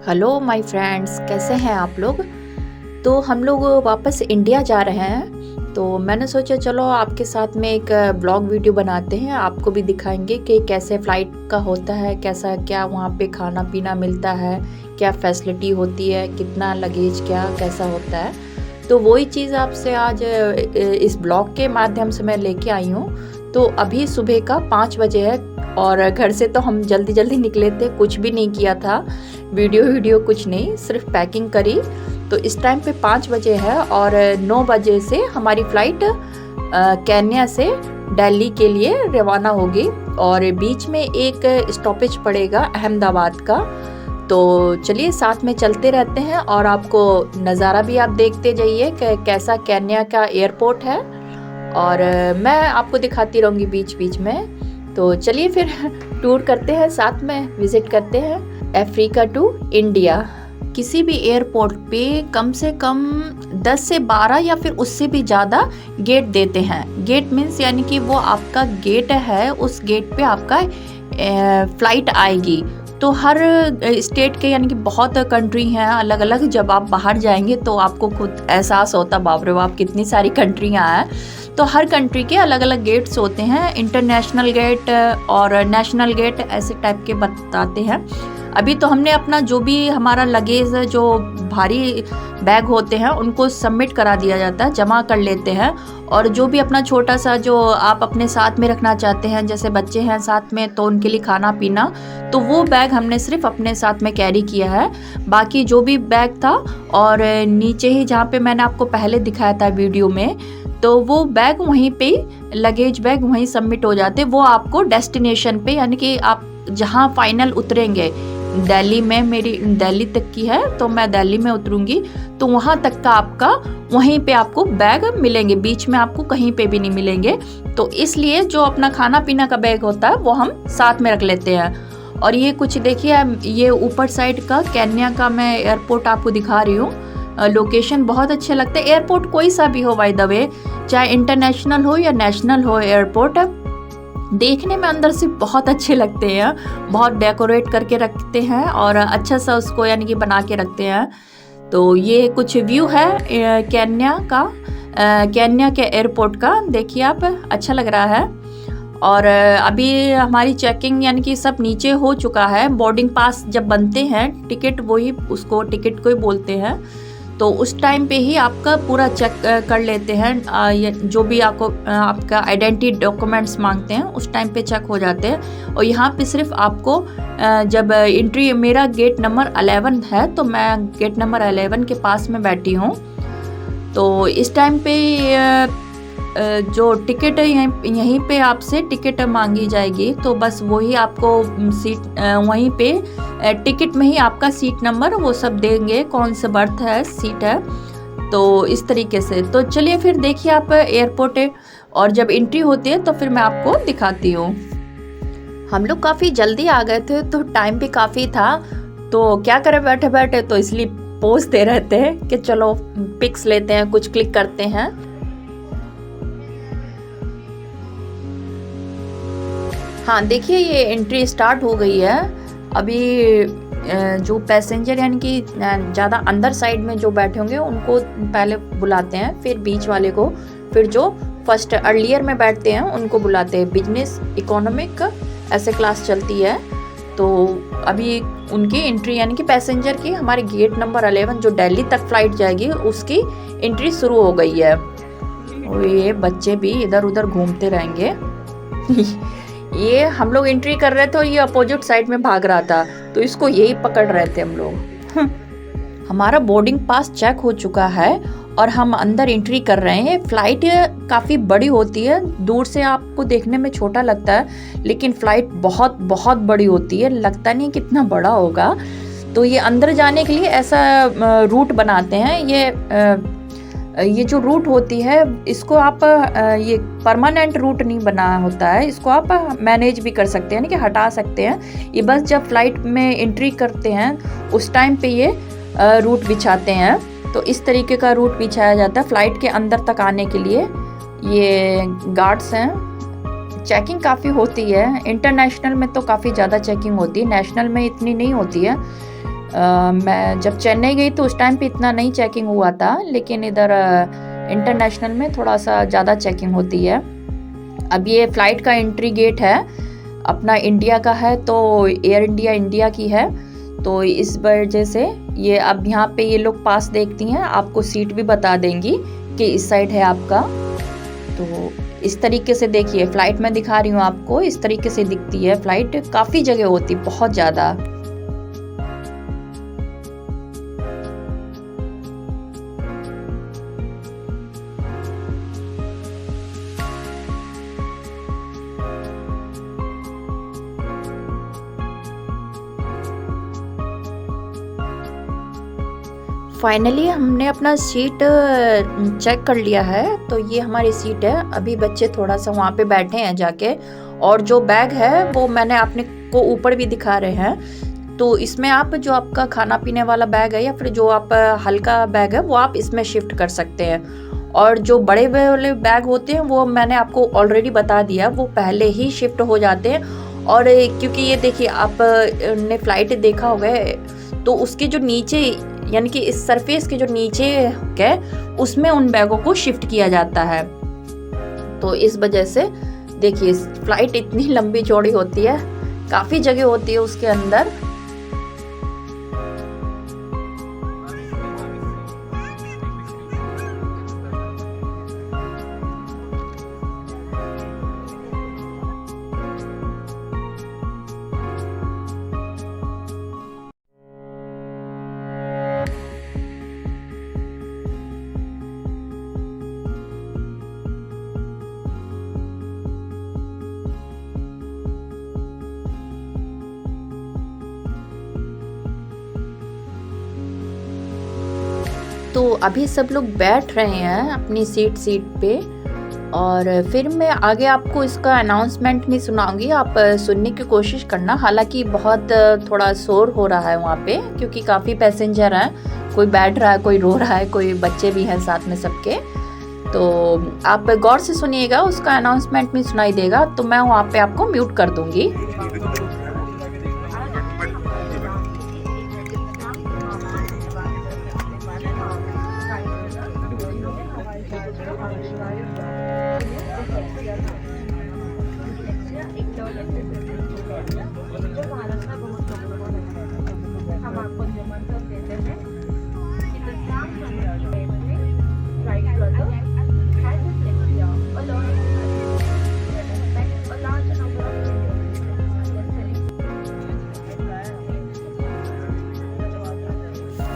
Hello my friends, कैसे हैं आप लोग। तो हम लोग वापस इंडिया जा रहे हैं, तो मैंने सोचा चलो आपके साथ में एक ब्लॉग वीडियो बनाते हैं। आपको भी दिखाएंगे कि कैसे फ़्लाइट का होता है, कैसा क्या वहाँ पे खाना पीना मिलता है, क्या फैसिलिटी होती है, कितना लगेज क्या कैसा होता है। तो वही चीज़ आपसे आज इस ब्लॉग के माध्यम से मैं लेके आई हूँ। तो अभी सुबह का 5 बजे है और घर से तो हम जल्दी जल्दी निकले थे, कुछ भी नहीं किया था, वीडियो कुछ नहीं, सिर्फ पैकिंग करी। तो इस टाइम पे 5 बजे है और 9 बजे से हमारी फ़्लाइट केन्या से दिल्ली के लिए रवाना होगी और बीच में एक स्टॉपेज पड़ेगा अहमदाबाद का। तो चलिए साथ में चलते रहते हैं और आपको नज़ारा भी आप देखते जाइए कि कैसा केन्या का एयरपोर्ट है, और मैं आपको दिखाती रहूँगी बीच बीच में। तो चलिए फिर टूर करते हैं, साथ में विज़िट करते हैं अफ्रीका टू इंडिया। किसी भी एयरपोर्ट पे कम से कम 10 से 12 या फिर उससे भी ज़्यादा गेट देते हैं। गेट मीन्स यानी कि वो आपका गेट है, उस गेट पे आपका फ़्लाइट आएगी। तो हर स्टेट के यानी कि बहुत कंट्री हैं अलग अलग। जब आप बाहर जाएंगे तो आपको खुद एहसास होता बाप रे बाप कितनी सारी कंट्रियाँ हैं। तो हर कंट्री के अलग अलग गेट्स होते हैं, इंटरनेशनल गेट और नेशनल गेट ऐसे टाइप के बताते हैं। अभी तो हमने अपना जो भी हमारा लगेज जो भारी बैग होते हैं उनको सबमिट करा दिया जाता है, जमा कर लेते हैं। और जो भी अपना छोटा सा जो आप अपने साथ में रखना चाहते हैं, जैसे बच्चे हैं साथ में तो उनके लिए खाना पीना, तो वो बैग हमने सिर्फ अपने साथ में कैरी किया है। बाकी जो भी बैग था और नीचे ही जहाँ पे मैंने आपको पहले दिखाया था वीडियो में, तो वो बैग वहीं पे लगेज बैग वहीं सबमिट हो जाते। वो आपको डेस्टिनेशन पे यानी कि आप जहाँ फाइनल उतरेंगे, दिल्ली में मेरी दिल्ली तक की है तो मैं दिल्ली में उतरूंगी, तो वहाँ तक का आपका वहीं पे आपको बैग मिलेंगे, बीच में आपको कहीं पे भी नहीं मिलेंगे। तो इसलिए जो अपना खाना पीना का बैग होता है वो हम साथ में रख लेते हैं। और ये कुछ देखिए, ये ऊपर साइड का केन्या का मैं एयरपोर्ट आपको दिखा रही हूँ। लोकेशन बहुत अच्छे लगते हैं। एयरपोर्ट कोई सा भी हो बाय द वे, चाहे इंटरनेशनल हो या नेशनल हो, एयरपोर्ट देखने में अंदर से बहुत अच्छे लगते हैं। बहुत डेकोरेट करके रखते हैं और अच्छा सा उसको यानी कि बना के रखते हैं। तो ये कुछ व्यू है केन्या का, केन्या के एयरपोर्ट का। देखिए आप, अच्छा लग रहा है। और अभी हमारी चेकिंग यानी कि सब नीचे हो चुका है। बोर्डिंग पास जब बनते हैं, टिकट वही उसको टिकट को ही बोलते हैं, तो उस टाइम पे ही आपका पूरा चेक कर लेते हैं। जो भी आपको आपका आइडेंटिटी डॉक्यूमेंट्स मांगते हैं उस टाइम पे चेक हो जाते हैं। और यहाँ पे सिर्फ आपको जब एंट्री, मेरा गेट नंबर 11 है तो मैं गेट नंबर 11 के पास में बैठी हूँ। तो इस टाइम पे जो टिकट यहीं पे आपसे टिकट मांगी जाएगी, तो बस वही आपको सीट वहीं पे टिकट में ही आपका सीट नंबर वो सब देंगे, कौन सा बर्थ है, सीट है। तो इस तरीके से। तो चलिए फिर देखिए आप एयरपोर्ट है, और जब एंट्री होती है तो फिर मैं आपको दिखाती हूँ। हम लोग काफ़ी जल्दी आ गए थे तो टाइम भी काफ़ी था, तो क्या करें बैठे बैठे, तो इसलिए पोज दे रहे थे कि चलो पिक्स लेते हैं, कुछ क्लिक करते हैं। हाँ देखिए, ये एंट्री स्टार्ट हो गई है। अभी जो पैसेंजर यानी कि ज़्यादा अंदर साइड में जो बैठे होंगे उनको पहले बुलाते हैं, फिर बीच वाले को, फिर जो फर्स्ट अर्लियर में बैठते हैं उनको बुलाते हैं। बिजनेस, इकोनॉमिक ऐसे क्लास चलती है। तो अभी उनकी एंट्री यानी कि पैसेंजर की, हमारे गेट नंबर 11 जो दिल्ली तक फ्लाइट जाएगी उसकी एंट्री शुरू हो गई है। और ये बच्चे भी इधर उधर घूमते रहेंगे। ये हम लोग एंट्री कर रहे थे और ये अपोजिट साइड में भाग रहा था, तो इसको यही पकड़ रहे थे हम लोग। हमारा बोर्डिंग पास चेक हो चुका है और हम अंदर एंट्री कर रहे हैं। फ़्लाइट काफ़ी बड़ी होती है, दूर से आपको देखने में छोटा लगता है लेकिन फ़्लाइट बहुत बहुत बड़ी होती है, लगता नहीं कितना बड़ा होगा। तो ये अंदर जाने के लिए ऐसा रूट बनाते हैं। ये जो रूट होती है इसको आप ये परमानेंट रूट नहीं बना होता है, इसको आप मैनेज भी कर सकते हैं, यानी कि हटा सकते हैं। ये बस जब फ्लाइट में एंट्री करते हैं उस टाइम पे ये रूट बिछाते हैं। तो इस तरीके का रूट बिछाया जाता है फ्लाइट के अंदर तक आने के लिए। ये गार्ड्स हैं, चेकिंग काफ़ी होती है। इंटरनेशनल में तो काफ़ी ज़्यादा चेकिंग होती है, नेशनल में इतनी नहीं होती है। मैं जब चेन्नई गई तो उस टाइम पे इतना नहीं चेकिंग हुआ था, लेकिन इधर इंटरनेशनल में थोड़ा सा ज़्यादा चेकिंग होती है। अब ये फ़्लाइट का एंट्री गेट है, अपना इंडिया का है, तो एयर इंडिया इंडिया की है, तो इस वजह से ये अब यहाँ पे ये लोग पास देखती हैं, आपको सीट भी बता देंगी कि इस साइड है आपका। तो इस तरीके से देखिए फ़्लाइट मैं दिखा रही हूँ आपको, इस तरीके से दिखती है फ़्लाइट, काफ़ी जगह होती, बहुत ज़्यादा। फाइनली हमने अपना सीट चेक कर लिया है, तो ये हमारी सीट है। अभी बच्चे थोड़ा सा वहाँ पे बैठे हैं जाके, और जो बैग है वो मैंने अपने को ऊपर भी दिखा रहे हैं। तो इसमें आप जो आपका खाना पीने वाला बैग है या फिर जो आप हल्का बैग है वो आप इसमें शिफ्ट कर सकते हैं, और जो बड़े वाले बैग होते हैं वो मैंने आपको ऑलरेडी बता दिया, वो पहले ही शिफ्ट हो जाते हैं। और क्योंकि ये देखिए आप ने फ़्लाइट देखा होगा, तो उसके जो नीचे यानी कि इस सरफेस के जो नीचे है उसमें उन बैगों को शिफ्ट किया जाता है। तो इस वजह से देखिए फ़्लाइट इतनी लंबी चौड़ी होती है, काफ़ी जगह होती है उसके अंदर। तो अभी सब लोग बैठ रहे हैं अपनी सीट पे, और फिर मैं आगे आपको इसका अनाउंसमेंट नहीं सुनाऊंगी, आप सुनने की कोशिश करना। हालांकि बहुत थोड़ा शोर हो रहा है वहाँ पे, क्योंकि काफ़ी पैसेंजर हैं, कोई बैठ रहा है, कोई रो रहा है, कोई बच्चे भी हैं साथ में सबके। तो आप गौर से सुनिएगा, उसका अनाउंसमेंट नहीं सुनाई देगा तो मैं वहाँ पे आपको म्यूट कर दूँगी।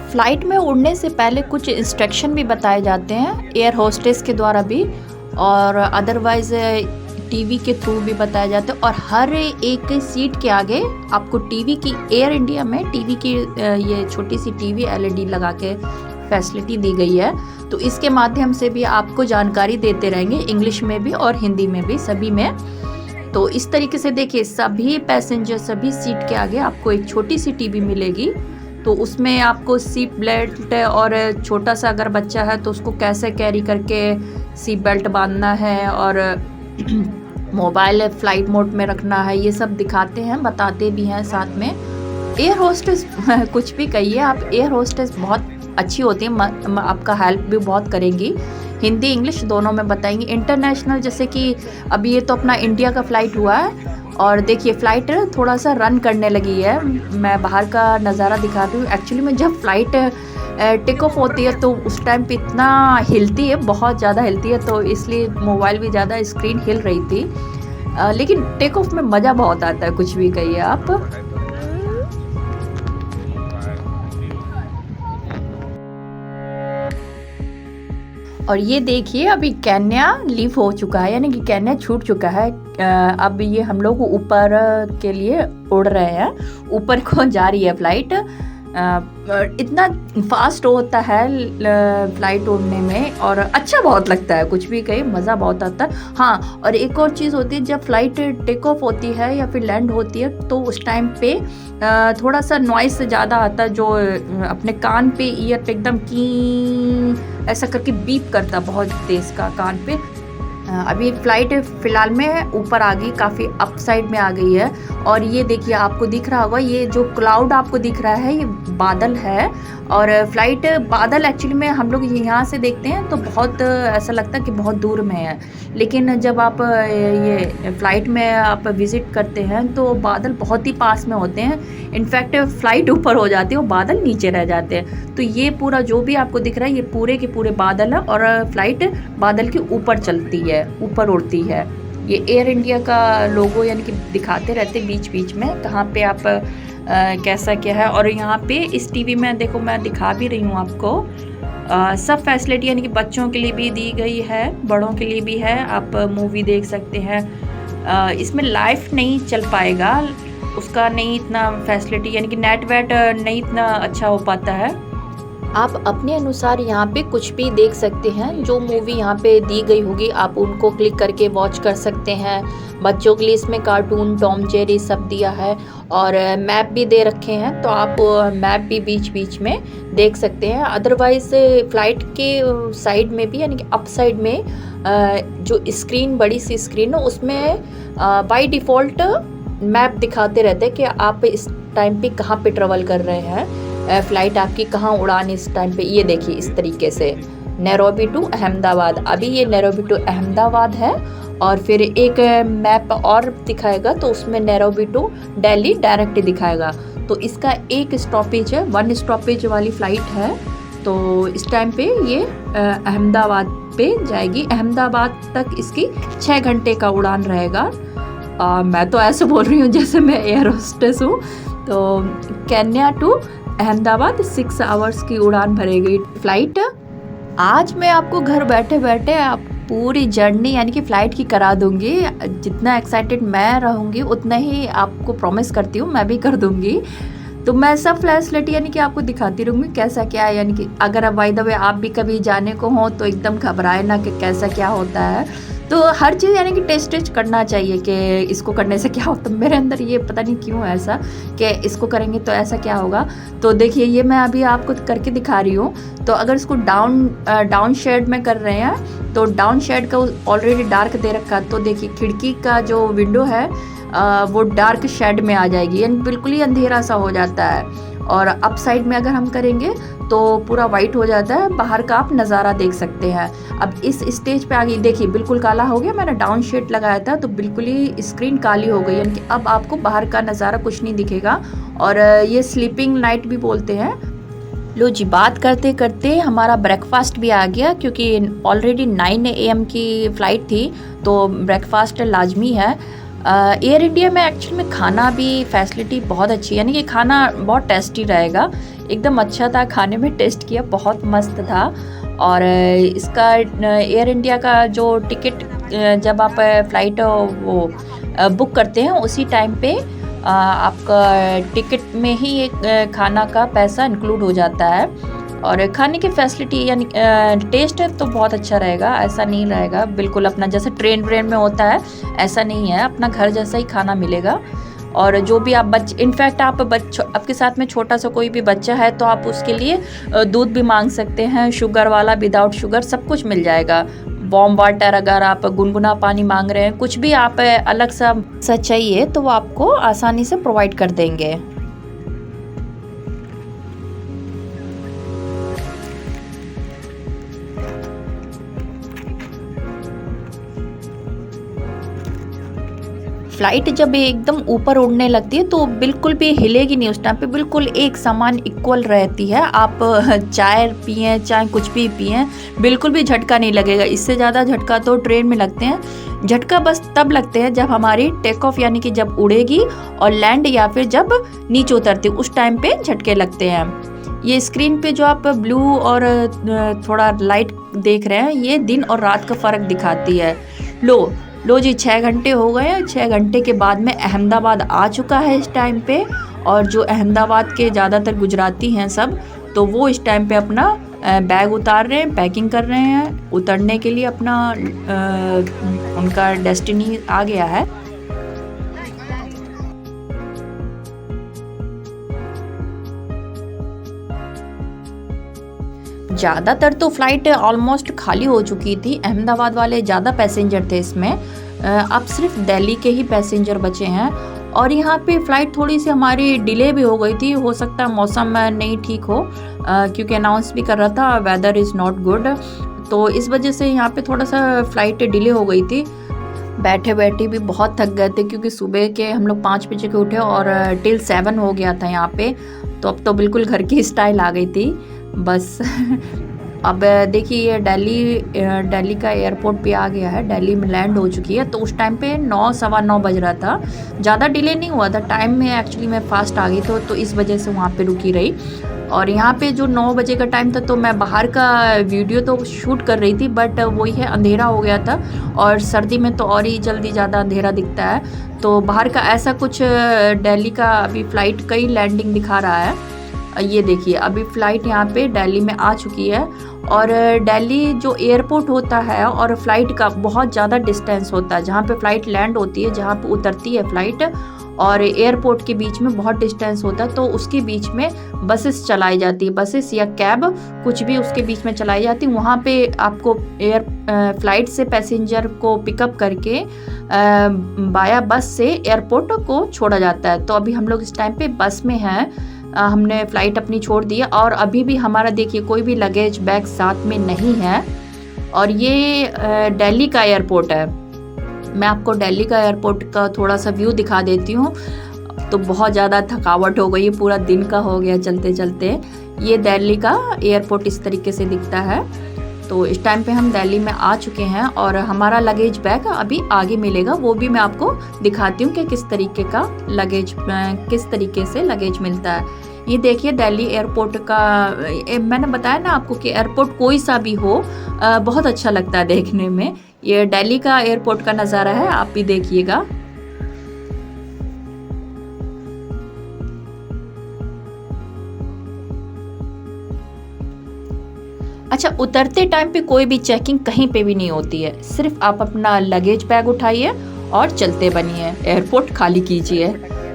फ़्लाइट में उड़ने से पहले कुछ इंस्ट्रक्शन भी बताए जाते हैं एयर होस्टेस के द्वारा भी, और अदरवाइज़ टीवी के थ्रू भी बताया जाता है। और हर एक सीट के आगे आपको टीवी की, एयर इंडिया में टीवी की ये छोटी सी टीवी एलईडी लगा के फैसिलिटी दी गई है, तो इसके माध्यम से भी आपको जानकारी देते रहेंगे, इंग्लिश में भी और हिंदी में भी, सभी में। तो इस तरीके से देखिए सभी पैसेंजर, सभी सीट के आगे आपको एक छोटी सी टीवी मिलेगी, तो उसमें आपको सीट बेल्ट, और छोटा सा अगर बच्चा है तो उसको कैसे कैरी करके सीट बेल्ट बांधना है, और मोबाइल फ़्लाइट मोड में रखना है, ये सब दिखाते हैं, बताते भी हैं साथ में। एयर होस्टेस कुछ भी कहिए आप, एयर होस्टेस बहुत अच्छी होती है, आपका हेल्प भी बहुत करेंगी, हिंदी इंग्लिश दोनों में बताएंगी। इंटरनेशनल जैसे कि अभी ये तो अपना इंडिया का फ़्लाइट हुआ है, और देखिए फ़्लाइट थोड़ा सा रन करने लगी है। मैं बाहर का नज़ारा दिखाती हूँ। एक्चुअली में जब फ़्लाइट टेक ऑफ होती है तो उस टाइम पे इतना हिलती है, बहुत ज़्यादा हिलती है, तो इसलिए मोबाइल भी ज़्यादा स्क्रीन हिल रही थी। लेकिन टेक ऑफ में मज़ा बहुत आता है, कुछ भी कहिए आप। और ये देखिए अभी केन्या लीव हो चुका है, यानी कि केन्या छूट चुका है। अब ये हम लोग ऊपर के लिए उड़ रहे हैं, ऊपर को जा रही है फ़्लाइट। इतना फास्ट होता है फ़्लाइट उड़ने में, और अच्छा बहुत लगता है, कुछ भी कहीं मज़ा बहुत आता है। हाँ, और एक और चीज़ होती है, जब फ़्लाइट टेक ऑफ होती है या फिर लैंड होती है तो उस टाइम पे थोड़ा सा नॉइस ज़्यादा आता है, जो अपने कान पे, ईयर पे एकदम की ऐसा करके बीप करता बहुत तेज़ का कान पे। अभी फ़्लाइट फ़िलहाल में ऊपर आ गई, काफ़ी अप साइड में आ गई है। और ये देखिए आपको दिख रहा होगा, ये जो क्लाउड आपको दिख रहा है ये बादल है। और फ़्लाइट बादल एक्चुअली में हम लोग यहाँ से देखते हैं तो बहुत ऐसा लगता है कि बहुत दूर में है, लेकिन जब आप ये फ़्लाइट में आप विज़िट करते हैं तो बादल बहुत ही पास में होते हैं। इनफैक्ट फ़्लाइट ऊपर हो जाती है और बादल नीचे रह जाते हैं। तो ये पूरा जो भी आपको दिख रहा है ये पूरे के पूरे बादल है, और फ़्लाइट बादल के ऊपर चलती है, ऊपर उड़ती है। ये एयर इंडिया का लोगो यानी कि दिखाते रहते बीच बीच में कहाँ पे आप कैसा क्या है। और यहाँ पे इस टीवी में देखो मैं दिखा भी रही हूँ आपको, सब फैसिलिटी यानी कि बच्चों के लिए भी दी गई है, बड़ों के लिए भी है, आप मूवी देख सकते हैं। इसमें लाइव नहीं चल पाएगा, उसका नहीं इतना फैसिलिटी यानी कि नेट वेट नहीं इतना अच्छा हो पाता है। आप अपने अनुसार यहाँ पे कुछ भी देख सकते हैं, जो मूवी यहाँ पे दी गई होगी आप उनको क्लिक करके वॉच कर सकते हैं। बच्चों के लिए इसमें कार्टून, टॉम जेरी सब दिया है, और मैप भी दे रखे हैं, तो आप मैप भी बीच बीच में देख सकते हैं। अदरवाइज़ फ़्लाइट के साइड में भी यानी कि अप साइड में जो स्क्रीन, बड़ी सी स्क्रीन है उसमें बाय डिफ़ॉल्ट मैप दिखाते रहते हैं कि आप इस टाइम पे कहाँ पे ट्रेवल कर रहे हैं, फ़्लाइट आपकी कहाँ उड़ान इस टाइम पे। ये देखिए इस तरीके से नैरोबी टू अहमदाबाद, अभी ये नैरोबी टू अहमदाबाद है। और फिर एक मैप और दिखाएगा तो उसमें नैरोबी टू दिल्ली डायरेक्ट दिखाएगा। तो इसका एक स्टॉपेज है, 1 स्टॉपेज वाली फ़्लाइट है। तो इस टाइम पे ये अहमदाबाद पे जाएगी। अहमदाबाद तक इसकी 6 घंटे का उड़ान रहेगा। मैं तो ऐसे बोल रही हूँ जैसे मैं एयर होस्टेस हूँ। तो केन्या टू अहमदाबाद 6 आवर्स की उड़ान भरेगी फ़्लाइट। आज मैं आपको घर बैठे बैठे आप पूरी जर्नी यानी कि फ़्लाइट की करा दूंगी। जितना एक्साइटेड मैं रहूँगी उतना ही आपको प्रॉमिस करती हूँ मैं भी कर दूंगी। तो मैं सब फैसिलिटी यानी कि आपको दिखाती रहूँगी कैसा क्या है। यानी कि अगर बाय द वे आप भी कभी जाने को हो तो एकदम घबराए ना कि कैसा क्या होता है। तो हर चीज़ यानी कि टेस्ट करना चाहिए कि इसको करने से क्या होता है। मेरे अंदर ये पता नहीं क्यों ऐसा कि इसको करेंगे तो ऐसा क्या होगा। तो देखिए ये मैं अभी आपको करके दिखा रही हूँ। तो अगर इसको डाउन शेड में कर रहे हैं तो डाउन शेड का ऑलरेडी डार्क दे रखा है। तो देखिए खिड़की का जो विंडो है वो डार्क शेड में आ जाएगी, यानी बिल्कुल ही अंधेरा सा हो जाता है। और अप साइड में अगर हम करेंगे तो पूरा वाइट हो जाता है, बाहर का आप नज़ारा देख सकते हैं। अब इस स्टेज पे आ गई, देखिए बिल्कुल काला हो गया, मैंने डाउन शेड लगाया था तो बिल्कुल ही स्क्रीन काली हो गई, यानी कि अब आपको बाहर का नज़ारा कुछ नहीं दिखेगा। और ये स्लीपिंग लाइट भी बोलते हैं। लो जी, बात करते करते हमारा ब्रेकफास्ट भी आ गया, क्योंकि ऑलरेडी 9 AM की फ़्लाइट थी तो ब्रेकफास्ट लाजमी है। एयर इंडिया में एक्चुअली में खाना भी फैसिलिटी बहुत अच्छी है, यानी कि खाना बहुत टेस्टी रहेगा, एकदम अच्छा था, खाने में टेस्ट किया बहुत मस्त था। और इसका एयर इंडिया का जो टिकट जब आप फ़्लाइट वो बुक करते हैं उसी टाइम पे आपका टिकट में ही एक खाना का पैसा इंक्लूड हो जाता है। और खाने की फैसिलिटी यानी टेस्ट है तो बहुत अच्छा रहेगा, ऐसा नहीं रहेगा बिल्कुल अपना जैसे ट्रेन में होता है ऐसा नहीं है, अपना घर जैसा ही खाना मिलेगा। और जो भी आप इनफैक्ट आप आपके साथ में छोटा सा कोई भी बच्चा है तो आप उसके लिए दूध भी मांग सकते हैं, शुगर वाला, विदाउट शुगर, सब कुछ मिल जाएगा। वार्म वाटर, अगर आप गुनगुना पानी मांग रहे हैं, कुछ भी आप अलग सा चाहिए तो वो आपको आसानी से प्रोवाइड कर देंगे। फ्लाइट जब एकदम ऊपर उड़ने लगती है तो बिल्कुल भी हिलेगी नहीं, उस टाइम पे बिल्कुल एक समान इक्वल रहती है। आप चाय पिएं चाहे कुछ भी पिएं, बिल्कुल भी झटका नहीं लगेगा। इससे ज़्यादा झटका तो ट्रेन में लगते हैं। झटका बस तब लगते हैं जब हमारी टेक ऑफ यानी कि जब उड़ेगी, और लैंड या फिर जब नीचे उतरती उस टाइम पे झटके लगते हैं। ये स्क्रीन पे जो आप ब्लू और थोड़ा लाइट देख रहे हैं ये दिन और रात का फ़र्क दिखाती है। लो जी, 6 घंटे हो गए हैं। 6 घंटे के बाद में अहमदाबाद आ चुका है इस टाइम पे। और जो अहमदाबाद के ज़्यादातर गुजराती हैं सब, तो वो इस टाइम पे अपना बैग उतार रहे हैं, पैकिंग कर रहे हैं उतरने के लिए। अपना उनका डेस्टिनी आ गया है। ज़्यादातर तो फ़्लाइट ऑलमोस्ट खाली हो चुकी थी। अहमदाबाद वाले ज़्यादा पैसेंजर थे इसमें। अब सिर्फ दिल्ली के ही पैसेंजर बचे हैं। और यहाँ पे फ़्लाइट थोड़ी सी हमारी डिले भी हो गई थी। हो सकता है मौसम नहीं ठीक हो, क्योंकि अनाउंस भी कर रहा था वेदर इज़ नॉट गुड, तो इस वजह से यहाँ पे थोड़ा सा फ़्लाइट डिले हो गई थी। बैठे बैठे भी बहुत थक गए थे, क्योंकि सुबह के हम लोग 5 बजे के उठे और टिल 7 हो गया था यहाँ पे। तो अब तो बिल्कुल घर की स्टाइल आ गई थी बस। अब देखिए ये दिल्ली का एयरपोर्ट पे आ गया है, दिल्ली में लैंड हो चुकी है। तो उस टाइम पे 9 सवा 9 बज रहा था, ज़्यादा डिले नहीं हुआ था टाइम में। एक्चुअली मैं फास्ट आ गई तो इस वजह से वहाँ पे रुकी रही। और यहाँ पे जो 9 बजे का टाइम था, तो मैं बाहर का वीडियो तो शूट कर रही थी, बट वही है अंधेरा हो गया था। और सर्दी में तो और ही जल्दी ज़्यादा अंधेरा दिखता है। तो बाहर का ऐसा कुछ दिल्ली का अभी फ़्लाइट का ही लैंडिंग दिखा रहा है। ये देखिए अभी फ़्लाइट यहाँ पे दिल्ली में आ चुकी है। और दिल्ली जो एयरपोर्ट होता है और फ़्लाइट का बहुत ज़्यादा डिस्टेंस होता है। जहाँ पे फ़्लाइट लैंड होती है, जहाँ पे उतरती है फ़्लाइट, और एयरपोर्ट के बीच में बहुत डिस्टेंस होता है। तो उसके बीच में बसेस चलाई जाती है, बसेस या कैब कुछ भी उसके बीच में चलाई जाती है। वहाँ पे आपको फ़्लाइट से पैसेंजर को पिकअप करके बाया बस से एयरपोर्ट को छोड़ा जाता है। तो अभी हम लोग इस टाइम पे बस में हैं। हमने फ़्लाइट अपनी छोड़ दी है और अभी भी हमारा देखिए कोई भी लगेज बैग साथ में नहीं है। और ये दिल्ली का एयरपोर्ट है। मैं आपको दिल्ली का एयरपोर्ट का थोड़ा सा व्यू दिखा देती हूँ। तो बहुत ज़्यादा थकावट हो गई है, पूरा दिन का हो गया चलते चलते। ये दिल्ली का एयरपोर्ट इस तरीके से दिखता है। तो इस टाइम पे हम दिल्ली में आ चुके हैं और हमारा लगेज बैग अभी आगे मिलेगा, वो भी मैं आपको दिखाती हूँ कि किस तरीके का लगेज, किस तरीके से लगेज मिलता है। ये देखिए दिल्ली एयरपोर्ट का, मैंने बताया ना आपको कि एयरपोर्ट कोई सा भी हो बहुत अच्छा लगता है देखने में। ये दिल्ली का एयरपोर्ट का नज़ारा है, आप भी देखिएगा। अच्छा, उतरते टाइम पे कोई भी चेकिंग कहीं पे भी नहीं होती है। सिर्फ आप अपना लगेज बैग उठाइए और चलते बनिए, एयरपोर्ट खाली कीजिए।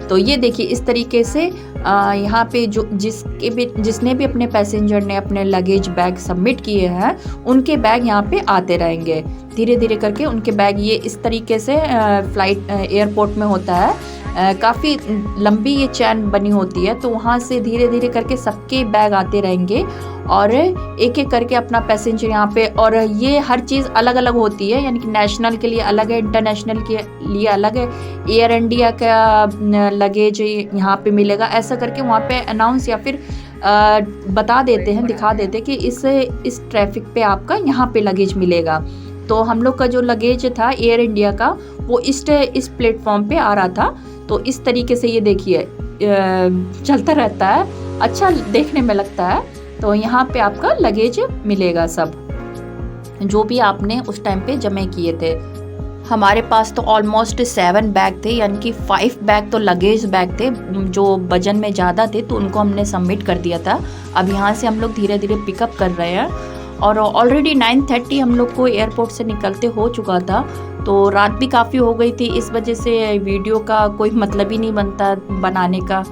तो ये देखिए इस तरीके से यहाँ पे जो जिसने भी अपने पैसेंजर ने अपने लगेज बैग सबमिट किए हैं, उनके बैग यहाँ पे आते रहेंगे धीरे धीरे करके। उनके बैग ये इस तरीके से फ़्लाइट एयरपोर्ट में होता है। काफ़ी लंबी ये चैन बनी होती है, तो वहाँ से धीरे धीरे करके सबके बैग आते रहेंगे और एक एक करके अपना पैसेंजर यहाँ पे। और ये हर चीज़ अलग अलग होती है, यानी कि नेशनल के लिए अलग है, इंटरनेशनल के लिए अलग है। एयर इंडिया का लगेज यहाँ पे मिलेगा, ऐसा करके वहाँ पे अनाउंस या फिर बता देते हैं, दिखा देते हैं कि इस ट्रैफिक पे आपका यहाँ पे लगेज मिलेगा। तो हम लोग का जो लगेज था एयर इंडिया का, वो इस प्लेटफॉर्म पे आ रहा था। तो इस तरीके से ये देखिए चलता रहता है, अच्छा देखने में लगता है। तो यहाँ पे आपका लगेज मिलेगा सब, जो भी आपने उस टाइम पे जमा किए थे। हमारे पास तो ऑलमोस्ट 7 बैग थे, यानी कि 5 बैग तो लगेज बैग थे जो वजन में ज़्यादा थे, तो उनको हमने सबमिट कर दिया था। अब यहाँ से हम लोग धीरे धीरे पिकअप कर रहे हैं। और ऑलरेडी 9:30 हम लोग को एयरपोर्ट से निकलते हो चुका था। तो रात भी काफ़ी हो गई थी, इस वजह से वीडियो का कोई मतलब ही नहीं बनता बनाने का।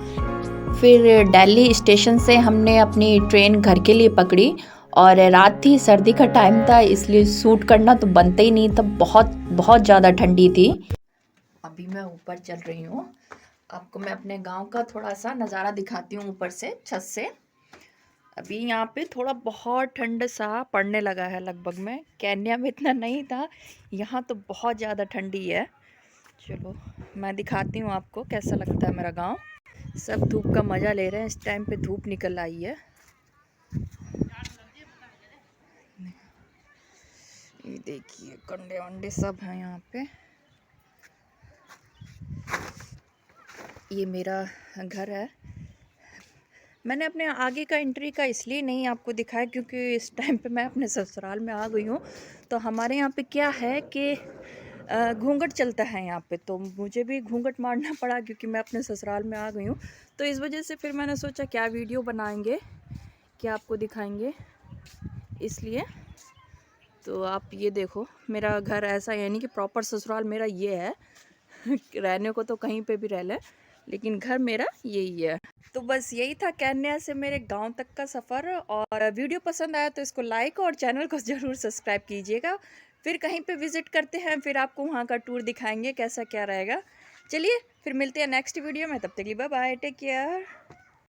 फिर दिल्ली स्टेशन से हमने अपनी ट्रेन घर के लिए पकड़ी। और रात थी, सर्दी का टाइम था, इसलिए शूट करना तो बनता ही नहीं था, बहुत बहुत ज़्यादा ठंडी थी। अभी मैं ऊपर चल रही हूँ, आपको मैं अपने गांव का थोड़ा सा नज़ारा दिखाती हूँ ऊपर से, छत से। अभी यहाँ पे थोड़ा बहुत ठंड सा पड़ने लगा है लगभग में। केन्या में इतना नहीं था, यहाँ तो बहुत ज़्यादा ठंडी है। चलो मैं दिखाती हूँ आपको कैसा लगता है मेरा गांव। सब धूप का मज़ा ले रहे हैं, इस टाइम पे धूप निकल आई है। ये देखिए कंडे वंडे सब हैं यहाँ पे। ये मेरा घर है। मैंने अपने आगे का एंट्री का इसलिए नहीं आपको दिखाया, क्योंकि इस टाइम पे मैं अपने ससुराल में आ गई हूँ। तो हमारे यहाँ पे क्या है कि घूंघट चलता है यहाँ पे, तो मुझे भी घूंघट मारना पड़ा, क्योंकि मैं अपने ससुराल में आ गई हूँ। तो इस वजह से फिर मैंने सोचा क्या वीडियो बनाएंगे, क्या आपको दिखाएंगे, इसलिए। तो आप ये देखो मेरा घर ऐसा, यानी कि प्रॉपर ससुराल मेरा ये है। रहने को तो कहीं पे भी रह लें, लेकिन घर मेरा यही है। तो बस यही था केन्या से मेरे गांव तक का सफ़र। और वीडियो पसंद आया तो इसको लाइक और चैनल को ज़रूर सब्सक्राइब कीजिएगा। फिर कहीं पे विज़िट करते हैं, फिर आपको वहाँ का टूर दिखाएंगे कैसा क्या रहेगा। चलिए फिर मिलते हैं नेक्स्ट वीडियो में, तब तक के लिए बाय बाय, टेक केयर।